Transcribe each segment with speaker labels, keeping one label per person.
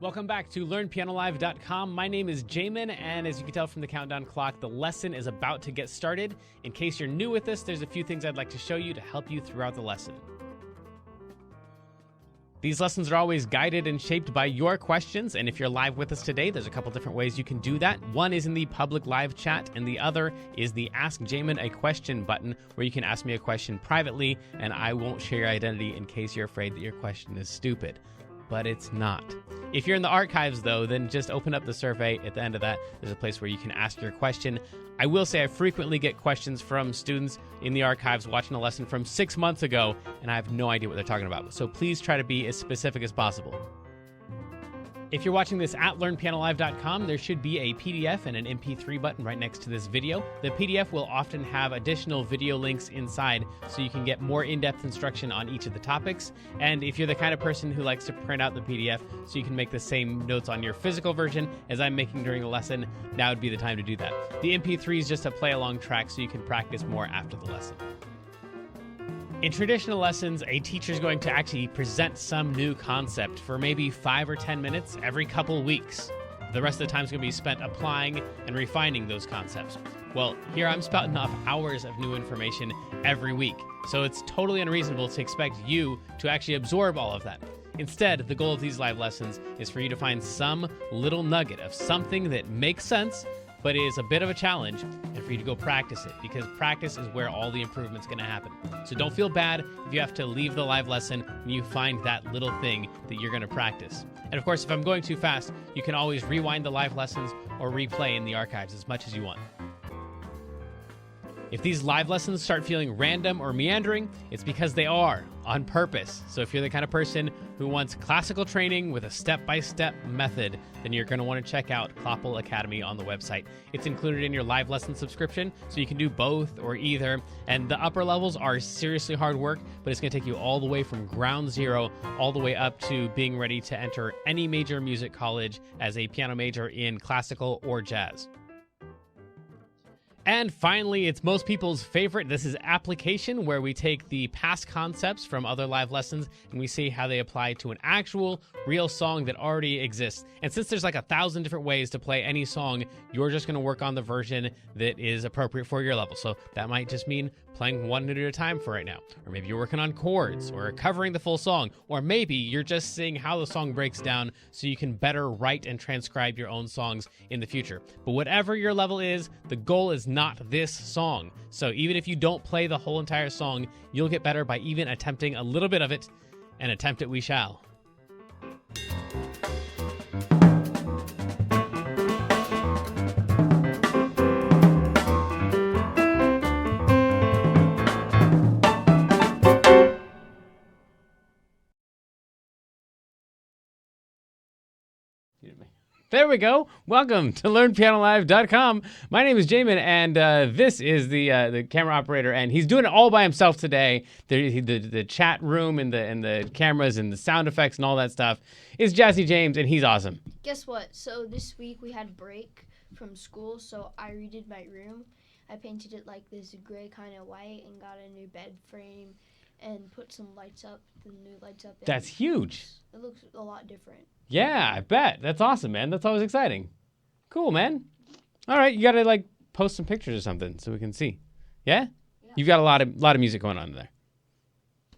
Speaker 1: Welcome back to LearnPianoLive.com. My name is Jamin, and as you can tell from the countdown clock, the lesson is about to get started. In case you're new with this, there's a few things I'd like to show you to help you throughout the lesson. These lessons are always guided and shaped by your questions, and if you're live with us today, there's a couple different ways you can do that. One is in the public live chat, and the other is the Ask Jamin a Question button, where you can ask me a question privately, and I won't share your identity in case you're afraid that your question is stupid. But it's not. If you're in the archives, though, then just open up the survey. At the end of that, there's a place where you can ask your question. I will say I frequently get questions from students in the archives watching a lesson from 6 months ago, and I have no idea what they're talking about. So please try to be as specific as possible. If you're watching this at LearnPianoLive.com, there should be a PDF and an MP3 button right next to this video. The PDF will often have additional video links inside so you can get more in-depth instruction on each of the topics. And if you're the kind of person who likes to print out the PDF so you can make the same notes on your physical version as I'm making during the lesson, now would be the time to do that. The MP3 is just a play-along track so you can practice more after the lesson. In traditional lessons, a teacher is going to actually present some new concept for maybe 5 or 10 minutes every couple weeks. The rest of the time is going to be spent applying and refining those concepts. Well, here I'm spouting off hours of new information every week, so it's totally unreasonable to expect you to actually absorb all of that. Instead, the goal of these live lessons is for you to find some little nugget of something that makes sense but is a bit of a challenge, and for you to go practice it, because practice is where all the improvement's going to happen. So don't feel bad if you have to leave the live lesson when you find that little thing that you're going to practice. And of course, if I'm going too fast, you can always rewind the live lessons or replay in the archives as much as you want. If these live lessons start feeling random or meandering, it's because they are, on purpose. So if you're the kind of person who wants classical training with a step-by-step method, then you're going to want to check out Kloppel Academy on the website. It's included in your live lesson subscription, so you can do both or either. And the upper levels are seriously hard work, but it's going to take you all the way from ground zero all the way up to being ready to enter any major music college as a piano major in classical or jazz. And finally, it's most people's favorite. This is application, where we take the past concepts from other live lessons and we see how they apply to an actual, real song that already exists. And since there's like 1,000 different ways to play any song, you're just going to work on the version that is appropriate for your level. So that might just mean playing one note at a time for right now. Or maybe you're working on chords or covering the full song. Or maybe you're just seeing how the song breaks down so you can better write and transcribe your own songs in the future. But whatever your level is, the goal is not this song. So even if you don't play the whole entire song, you'll get better by even attempting a little bit of it, and attempt it we shall. There we go. Welcome to LearnPianoLive.com. My name is Jamin, and this is the camera operator, and he's doing it all by himself today. The chat room and the cameras and the sound effects and all that stuff is Jazzy James, and he's awesome.
Speaker 2: Guess what? So this week we had break from school, so I redid my room. I painted it like this gray kind of white and got a new bed frame and put some lights up, the new lights up.
Speaker 1: That's huge.
Speaker 2: It looks a lot different.
Speaker 1: Yeah, I bet. That's awesome, man. That's always exciting. Cool, man. All right, you got to like post some pictures or something so we can see. Yeah? You've got a lot of music going on there.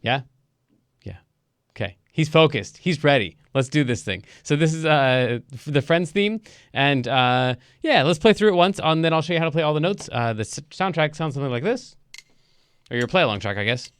Speaker 1: Yeah? Yeah. Okay. He's focused. He's ready. Let's do this thing. So this is the Friends theme, and yeah, let's play through it once, and then I'll show you how to play all the notes. The soundtrack sounds something like this, or your play-along track, I guess.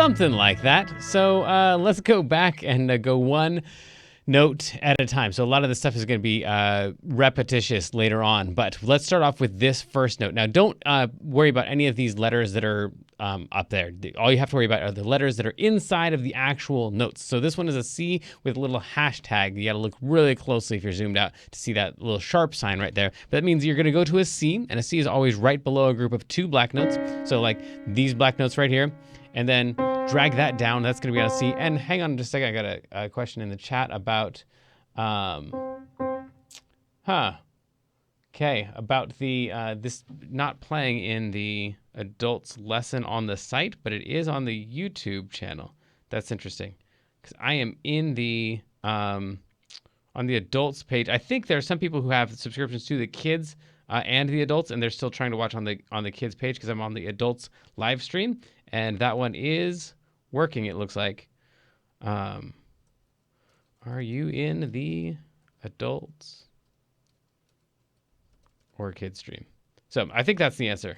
Speaker 1: something like that. So let's go back and go one note at a time. So a lot of this stuff is going to be repetitious later on, but let's start off with this first note. Now, don't worry about any of these letters that are up there. All you have to worry about are the letters that are inside of the actual notes. So this one is a C with a little hashtag. You got to look really closely if you're zoomed out to see that little sharp sign right there. But that means you're going to go to a C, and a C is always right below a group of 2 black notes. So like these black notes right here, and then drag that down. That's going to be on a C. And hang on just a second. I got a question in the chat about, about the this not playing in the adults lesson on the site, but it is on the YouTube channel. That's interesting because I am in the on the adults page. I think there are some people who have subscriptions to the kids and the adults, and they're still trying to watch on the kids page because I'm on the adults live stream. And that one is working, it looks like. Are you in the adults or kids stream? So I think that's the answer.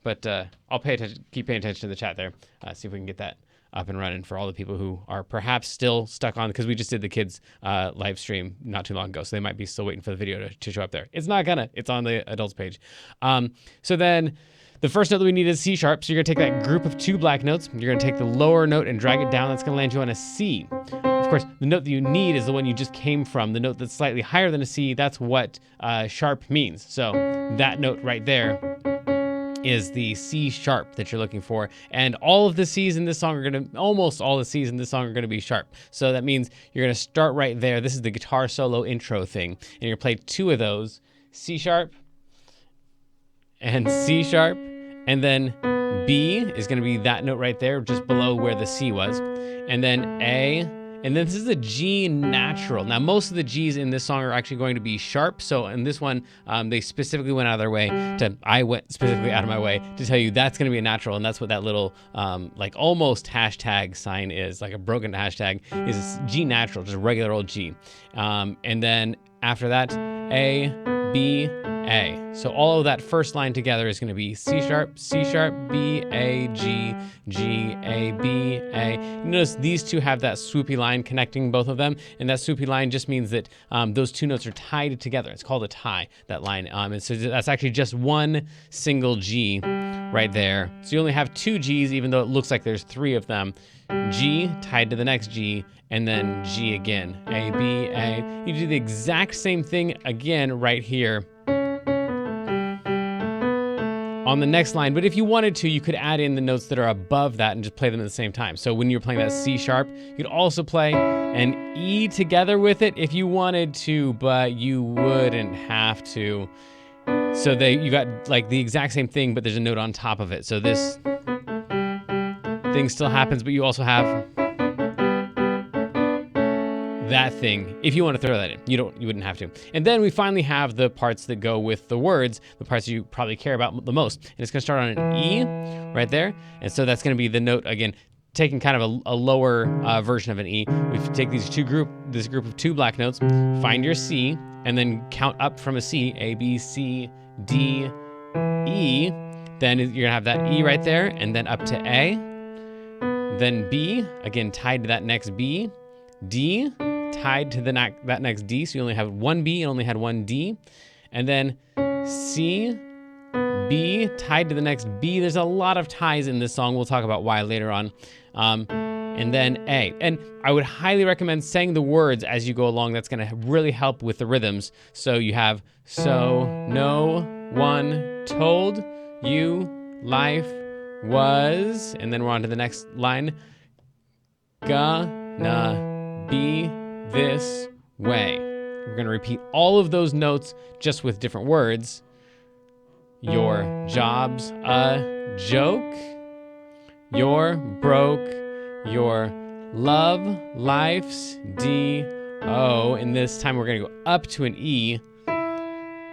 Speaker 1: But I'll keep paying attention to the chat there. See if we can get that up and running for all the people who are perhaps still stuck on, because we just did the kids live stream not too long ago. So they might be still waiting for the video to show up there. It's not gonna. It's on the adults page. So then the first note that we need is C sharp. So you're gonna take that group of 2 black notes. You're gonna take the lower note and drag it down. That's gonna land you on a C. Of course, the note that you need is the one you just came from. The note that's slightly higher than a C, that's what sharp means. So that note right there is the C sharp that you're looking for. And all of the C's in this song almost all the C's in this song are gonna be sharp. So that means you're gonna start right there. This is the guitar solo intro thing. And you're gonna play 2 of those, C sharp and C sharp. And then B is gonna be that note right there, just below where the C was. And then A, and then this is a G natural. Now, most of the G's in this song are actually going to be sharp. So in this one, they specifically went out of their way I went specifically out of my way to tell you that's gonna be a natural. And that's what that little, like almost hashtag sign is, like a broken hashtag, is G natural, just a regular old G. And then after that, A, B, A. So all of that first line together is going to be C sharp, B, A, G, G, A, B, A. You notice these 2 have that swoopy line connecting both of them, and that swoopy line just means that those 2 notes are tied together. It's called a tie, that line. And so that's actually just one single G right there. So you only have 2 G's, even though it looks like there's 3 of them. G tied to the next G, and then G again. A, B, A. You do the exact same thing again right here on the next line, but if you wanted to, you could add in the notes that are above that and just play them at the same time. So when you're playing that C sharp, you could also play an E together with it if you wanted to, but you wouldn't have to. So you got like the exact same thing, but there's a note on top of it. So this thing still happens, but you also have that thing if you want to throw that in. You wouldn't have to. And then we finally have the parts that go with the words, the parts you probably care about the most. And it's going to start on an E right there. And so that's going to be the note, again, taking kind of a lower version of an E. We take this group of 2 black notes, find your C, and then count up from a C, A, B, C, D, E. Then you're going to have that E right there, and then up to A. Then B, again, tied to that next B. D, tied to that next D, so you only have 1 B, you only had 1 D. And then C, B, tied to the next B. There's a lot of ties in this song. We'll talk about why later on. And then A. And I would highly recommend saying the words as you go along. That's going to really help with the rhythms. So you have, so no one told you life was, and then we're on to the next line, gonna be this way. We're going to repeat all of those notes just with different words. Your job's a joke. You're broke. Your love life's D-O. And this time we're going to go up to an E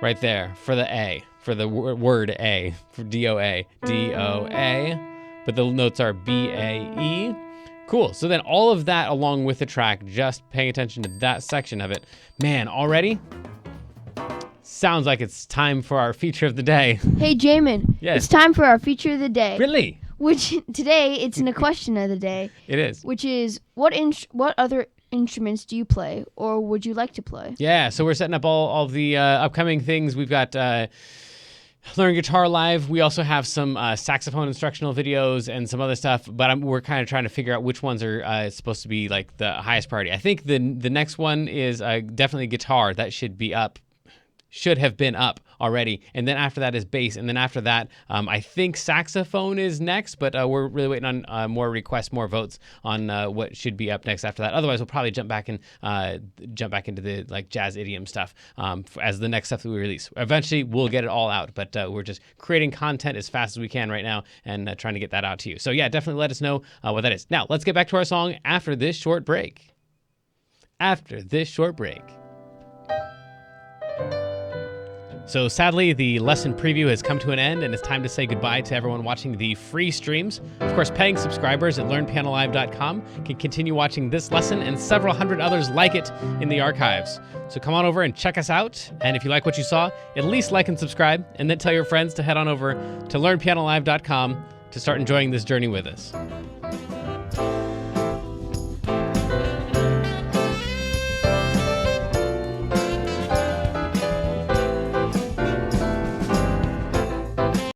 Speaker 1: right there for the A, for the word A, for D-O-A, D-O-A. But the notes are B-A-E. Cool. So then all of that along with the track, just paying attention to that section of it. Man, already sounds like it's time for our feature of the day.
Speaker 2: Hey, Jamin.
Speaker 1: Yes.
Speaker 2: It's time for our feature of the day.
Speaker 1: Really?
Speaker 2: which today it's in a question of the day.
Speaker 1: It is.
Speaker 2: Which is, what other instruments do you play, or would you like to play?
Speaker 1: Yeah, so we're setting up all the upcoming things. We've got Learn Guitar Live. We also have some saxophone instructional videos and some other stuff, but we're kind of trying to figure out which ones are supposed to be like the highest priority. I think the next one is definitely guitar. That should have been up already. And then after that is bass. And then after that, I think saxophone is next, but we're really waiting on more requests, more votes on what should be up next after that. Otherwise, we'll probably jump back into the like jazz idiom stuff as the next stuff that we release. Eventually, we'll get it all out, but we're just creating content as fast as we can right now and trying to get that out to you. So yeah, definitely let us know what that is. Now, let's get back to our song after this short break. After this short break. So sadly, the lesson preview has come to an end, and it's time to say goodbye to everyone watching the free streams. Of course, paying subscribers at learnpianolive.com can continue watching this lesson and several hundred others like it in the archives. So come on over and check us out, and if you like what you saw, at least like and subscribe, and then tell your friends to head on over to learnpianolive.com to start enjoying this journey with us.